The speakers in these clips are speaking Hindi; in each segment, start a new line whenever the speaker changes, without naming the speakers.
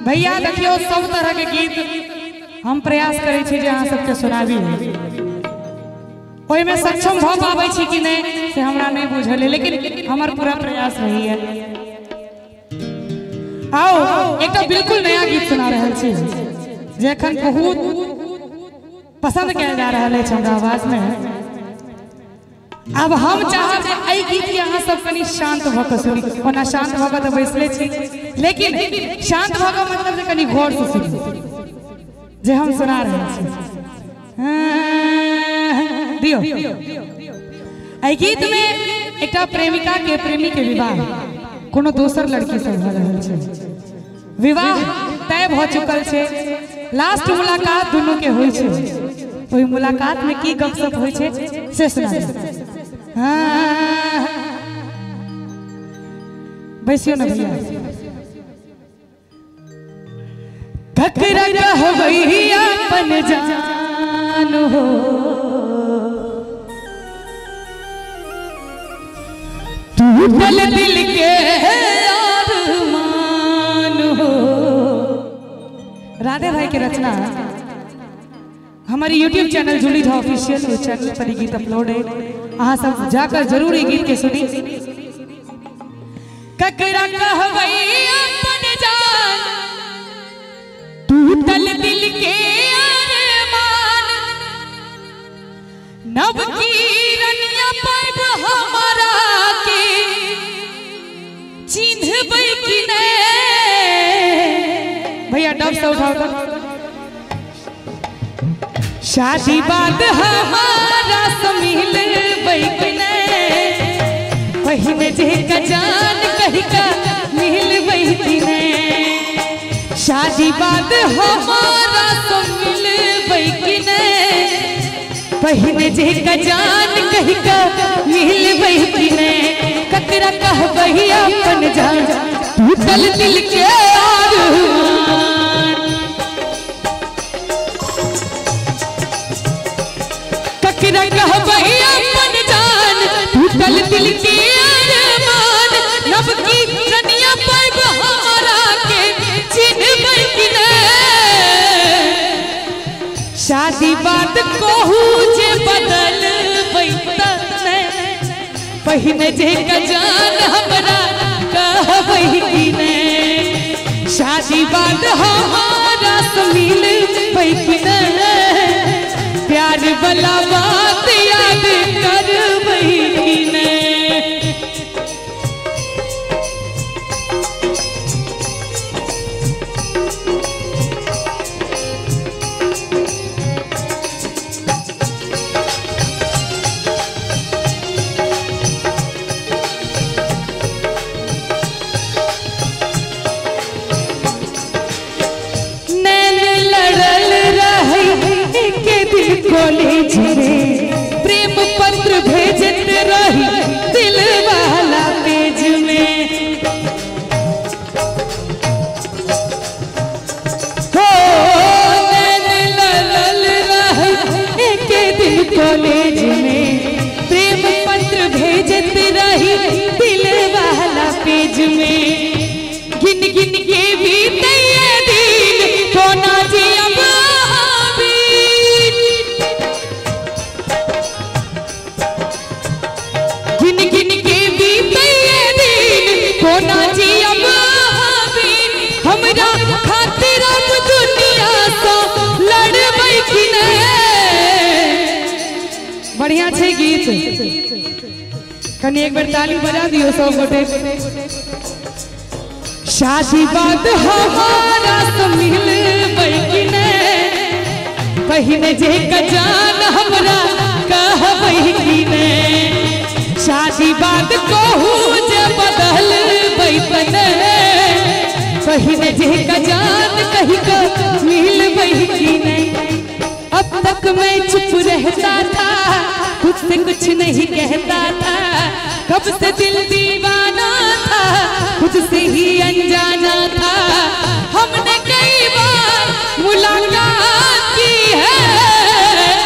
भैया देखियो सब तरह के गीत हम प्रयास करे छी जे अहाँ सबके सुनाबी ओय में सक्षम भ पाबै छी कि नहीं से हमरा नहीं बुझल है, लेकिन हमार पूरा प्रयास रही है। आओ एक तो बिल्कुल नया गीत सुना रहल छी जे एखन बहुत पसंद किया जा रहा है हमरा आवाज में। अब हम चाहब जे एई गीत के अहाँ सब कनी शांत भ के सुनी, ओना शांत भ के त बैसले छी, लेकिन शांत भ के मतलब जे कनी गौर से सुनी जे हम सुना रहे छी। दियो एई गीत में एकटा प्रेमिका के प्रेमी के विवाह कोनो दोसर लड़की से भ रहल छै। विवाह तय भ चुकल छै, लास्ट मुलाकात दोनों के होय छै। ओई मुलाकात में की गपशप होय छै से सुना। बैसियो ना भैया। ककरा कहबै अपन जान हो, टूटल दिल के अरमान हो। राधे भाई की रचना हमारी YouTube channel Julie Jha official, उस चैनल पर गीत अपलोड है, अहाँ सब जाकर जरूर ये गीत के सुनी। ककरा कहबै अपन जान, टूटल दिल के अरमान, नव किरनिया पाइब हमारा के चिन्हबै कि नहीं। भैया डब से उठाओ तो। शादी बाद हमारा से मिलबै कि नहीं, पहिने जे का जान कहि का मिलबै कि नहीं। शादी बाद हमारा से मिलबै कि नहीं, पहिने जे का जान कहि का मिलबै कि नहीं। ककरा कहबै अपन जान, टूटल दिल के अरमान। ककरा कहबै अपन जान, टूटल दिल के अरमान, नब की रनिया पाइब हमारा के चिन्हबै कि नहीं। शादी बाद कहू जे बदलबै त नहीं, पहिने जे का जान हमरा कहबै कि नहीं। शादी बाद हमारा से मिलबै कि नहीं, प्यार वाला बात याद करबै कि नहीं। नैन लड़ल रहे के दिल कॉलेज में, प्रेम पत्र भेजत रही दिल वाला पेज में। हो नैन लड़ल रहे के दिल कॉलेज में, प्रेम पत्र भेजत रही दिल वाला पेज में। गिन गिन के भी तैयार दिल कोना जी अब हमरा खातिर अब दुनिया से लड़बै कि नहीं। बढ़िया छे गीत, कनी एक बार ताली बजा दियो सब गोटे। शादी बाद हमारा से मिलबै कि नहीं, पहिने जे का जान हमरा कहबै कि नहीं। शादी बाद कहू जे बदलबै त नहीं, पहिने जे का जान कहि का मिलबै कि नहीं। अब तक मैं चुप रहता था, खुद से कुछ नहीं कहता था, कब से दिल दीवाना था, खुद से ही अनजाना था। हमने कई बार मुलाकात की है,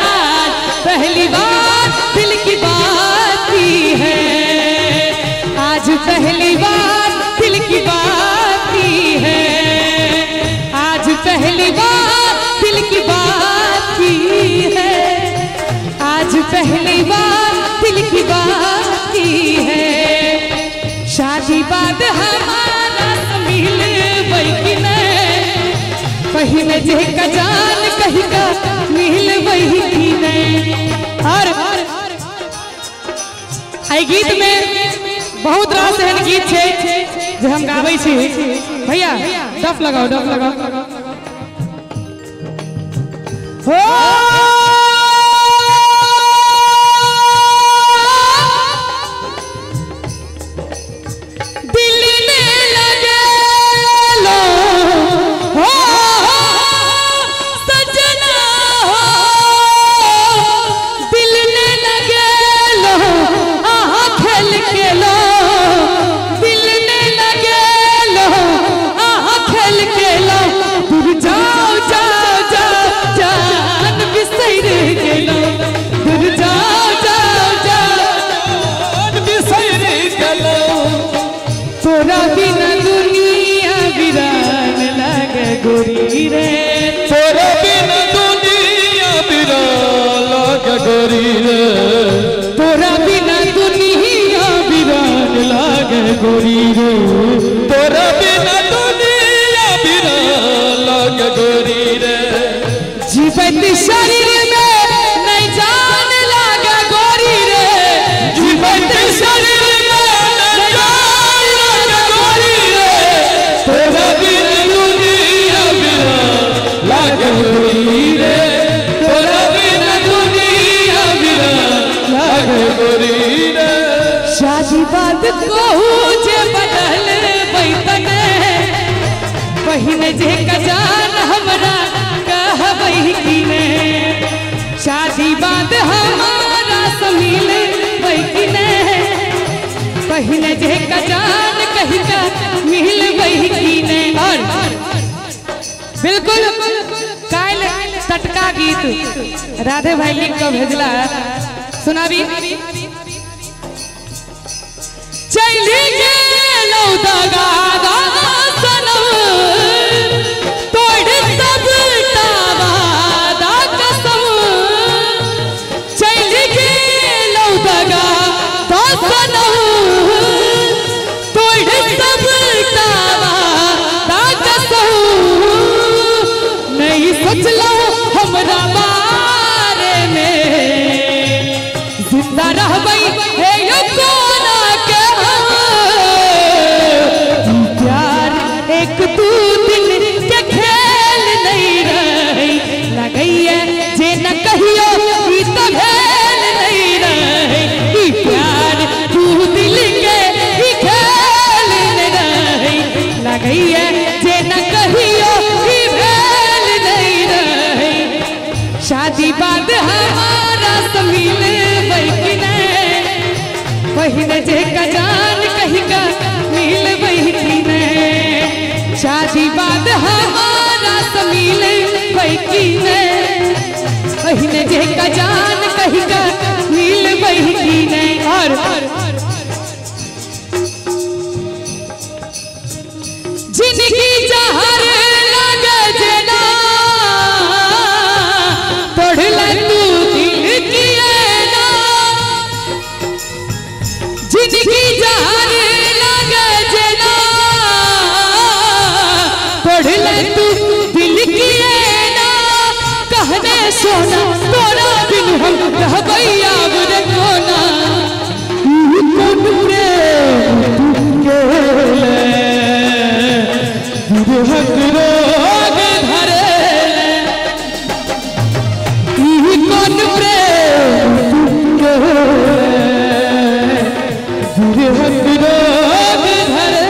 आज पहली बार दिल की बात की है, आज पहली बार दिल की बात की है। जे का जान कहीं का मिल वही की नहीं। और आई गीत में बहुत रास एहन गीत छे जे हम गाबै छी। भैया डफ लगाओ, डफ लगाओ। हो गोरी रे,
तोरा बिना दुनिया बिरान लागे गोरी रे,
तोरा बिना दुनिया बिरान लागे गोरी रे,
तोरा बिना दुनिया बिरान लागे गोरी रे।
जीवित शरीर में नहीं जान लागे गोरी रे,
जीवित शरीर में नहीं जान लागे गोरी रे, तोरा बिना लागे गोरी रे, तोरा बिना दुनिया बिरान लागे गोरी रे।
शादी बात कहूँ जे बदल बैतने पहिने जे का जान हमरा कहबै की ने। शादी बात हमारा समिल की ने पहिने जे का जान कहीं का मिल वही की ने। और बिल्कुल काल टटका गीत राधे भाई लिख कर भेजला, सुनाबी। चली गेलौ दगा दगा सनम तोड़ सब वादा कसम, चली गेलौ दगा दगा सनम तोड़ सब वादा कसम। नहीं सोचलो हमरा बारे में जिंदा रहबै हे यो कोना के प्यार एक दू दिन के खेल नहीं रही लगैया जे न कहियो ई तो भेल नहीं रही। प्यार दू दिल के ई खेल नहीं रही लगैया जे न कहियो ई भेल नहीं रही। शादी बाद हमारा समिल की ने पहिने जे का जान कहीं का मिल वही की ने। शादी बाद हमारा समिल की ने पहिने जे का जान कहीं का मिल वही की ने। और जिंदगी जहर लगे जेना तोड़ ले तू दिल किए ना, जिंदगी जहर लगे जेना तोड़ ले तू दिल किए ना। कहने सोना तोरा बिन हम रहबै अब रे कोना, कौन प्रेम तुके
हक रोग
धरे कौन प्रेम
हक रोग
धरे।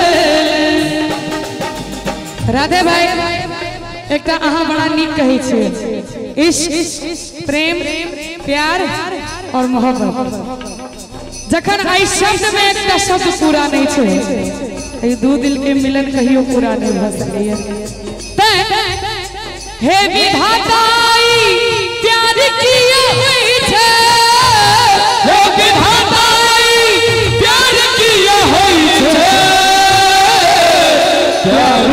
राधे भाई एक अहाँ बड़ा नीक कहै छियै, इश्क प्रेम प्यार और मोहब्बत जखन आई शब्द में एक शब्द पूरा नहीं छे, दू दिल के मिलन कहियो पूरा नहीं भ सकैया। हे विधाता प्यार किया होई छे,
हे विधाता प्यार किया होई छे, प्यार